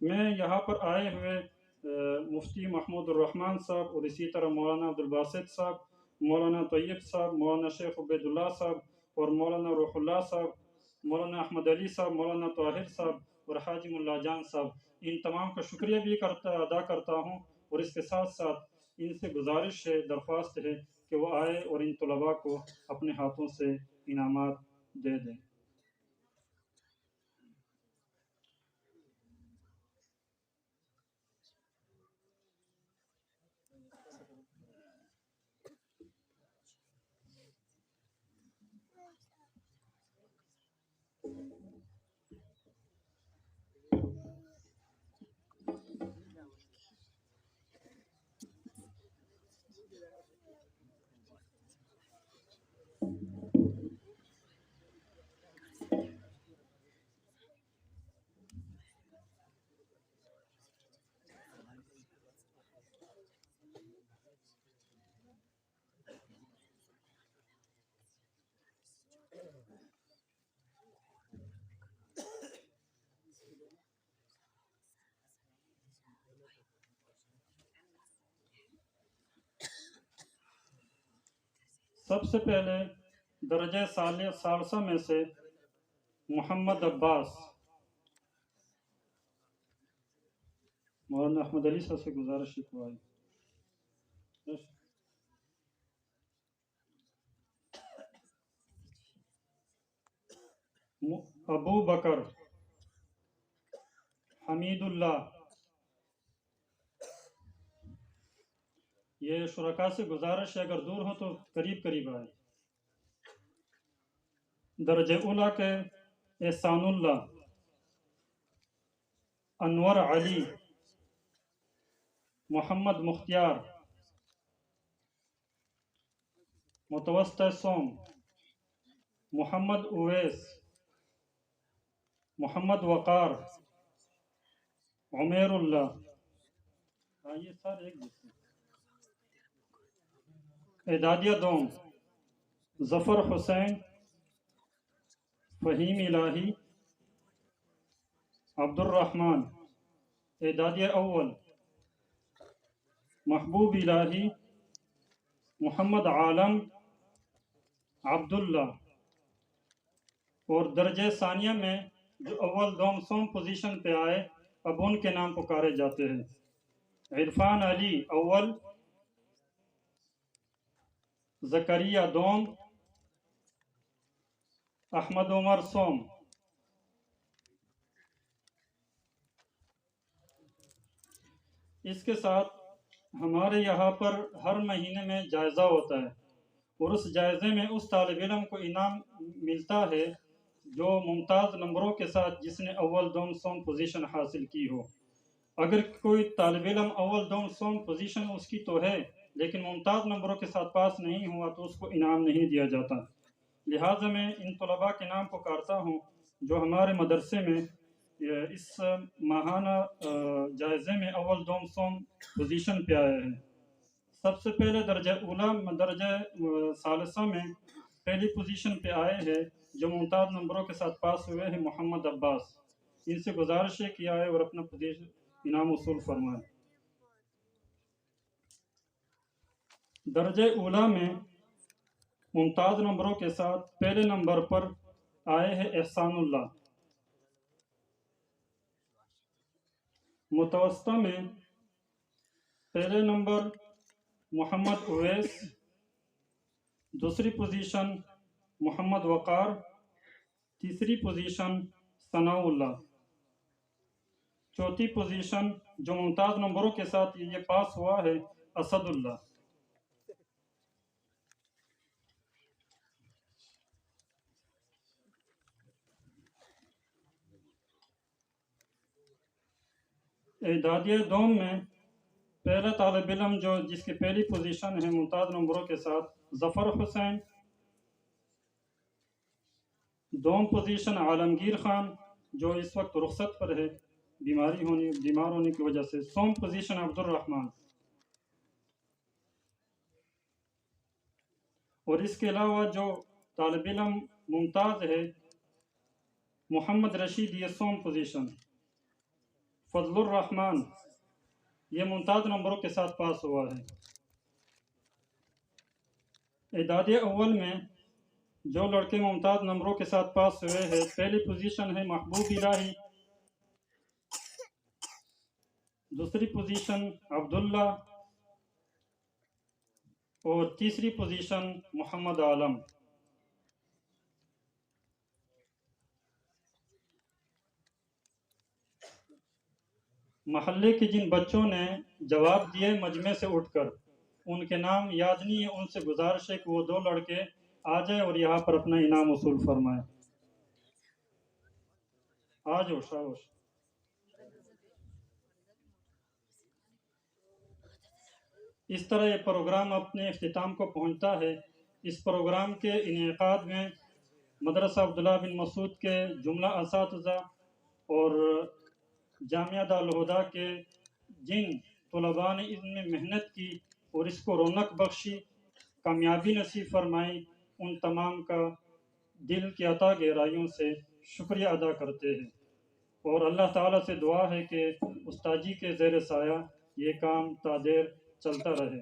میں یہاں پر آئے ہوئے مفتی محمود الرحمن صاحب اور اسی طرح مولانا عبدالباسط صاحب، مولانا طیب صاحب، مولانا شیخ عبید اللہ صاحب اور مولانا روح اللہ صاحب، مولانا احمد علی صاحب، مولانا طاہر صاحب اور حاجی ملا جان صاحب، ان تمام کا شکریہ بھی ادا کرتا ہوں، اور اس کے ساتھ ساتھ ان سے گزارش ہے، درخواست ہے کہ وہ آئے اور ان طلباء کو اپنے ہاتھوں سے انعامات دے دیں۔ سب سے پہلے درجہ ثالثہ میں سے محمد عباس، مولانا احمد علی صاحب سے گزارش ہے۔ ابو بکر حمید اللہ، یہ شرکا سے گزارش ہے اگر دور ہو تو قریب قریب آئے۔ درجہ اولا کے احسان اللہ، انور علی، محمد مختار، متوسطہ سوم، محمد اویس، محمد وقار، عمیر اللہ، یہ سارے ایک جیسے۔ اعدادیہ دوم، ظفر حسین، فہیم الہی، عبد الرحمن۔ اعدادیہ اول، محبوب الہی، محمد عالم، عبداللہ۔ اور درجہ ثانیہ میں جو اول دوم سوم پوزیشن پہ آئے اب ان کے نام پکارے جاتے ہیں۔ عرفان علی اول، زکریہ دوم، احمد عمر سوم۔ اس کے ساتھ ہمارے یہاں پر ہر مہینے میں جائزہ ہوتا ہے، اور اس جائزے میں اس طالب علم کو انعام ملتا ہے جو ممتاز نمبروں کے ساتھ جس نے اول دوم سوم پوزیشن حاصل کی ہو۔ اگر کوئی طالب علم اول دوم سوم پوزیشن اس کی تو ہے لیکن ممتاز نمبروں کے ساتھ پاس نہیں ہوا تو اس کو انعام نہیں دیا جاتا۔ لہٰذا میں ان طلباء کے نام پکارتا ہوں جو ہمارے مدرسے میں اس ماہانہ جائزے میں اول دوم سوم پوزیشن پہ آئے ہیں۔ سب سے پہلے درجہ اولا درجہ ثالثہ میں پہلی پوزیشن پہ آئے ہیں جو ممتاز نمبروں کے ساتھ پاس ہوئے ہیں، محمد عباس۔ ان سے گزارش ہے کہ آئے اور اپنا انعام وصول فرمائے۔ درجہ اولا میں ممتاز نمبروں کے ساتھ پہلے نمبر پر آئے ہیں احسان اللہ۔ متوسطہ میں پہلے نمبر محمد اویس، دوسری پوزیشن محمد وقار، تیسری پوزیشن ثناء اللہ، چوتھی پوزیشن جو ممتاز نمبروں کے ساتھ یہ پاس ہوا ہے اسد اللہ۔ اعدادیہ دوم میں پہلا طالب علم جو جس کی پہلی پوزیشن ہے ممتاز نمبروں کے ساتھ ظفر حسین، دوم پوزیشن عالمگیر خان جو اس وقت رخصت پر ہے بیمار ہونے کی وجہ سے، سوم پوزیشن عبد الرحمن، اور اس کے علاوہ جو طالب علم ممتاز ہے محمد رشید، یہ سوم پوزیشن، فضل الرحمان یہ ممتاز نمبروں کے ساتھ پاس ہوا ہے۔ اعدادی اول میں جو لڑکے ممتاز نمبروں کے ساتھ پاس ہوئے ہیں، پہلی پوزیشن ہے محبوب الہی، دوسری پوزیشن عبداللہ اور تیسری پوزیشن محمد عالم۔ محلے کے جن بچوں نے جواب دیے مجمع سے اٹھ کر، ان کے نام یاد نہیں ہے، ان سے گزارش ہے کہ وہ 2 لڑکے آ جائیں اور یہاں پر اپنا انعام وصول فرمائیں۔ آ جاؤ شاباش۔ اس طرح یہ پروگرام اپنے اختتام کو پہنچتا ہے۔ اس پروگرام کے انعقاد میں مدرسہ عبداللہ بن مسعود کے جملہ اساتذہ اور جامعہ دارالہدیٰ کے جن طلباء نے اس میں محنت کی اور اس کو رونق بخشی، کامیابی نصیب فرمائی، ان تمام کا دل کی عطا گہرائیوں سے شکریہ ادا کرتے ہیں، اور اللہ تعالیٰ سے دعا ہے کہ استاد جی کے زیر سایہ یہ کام تا دیر چلتا رہے۔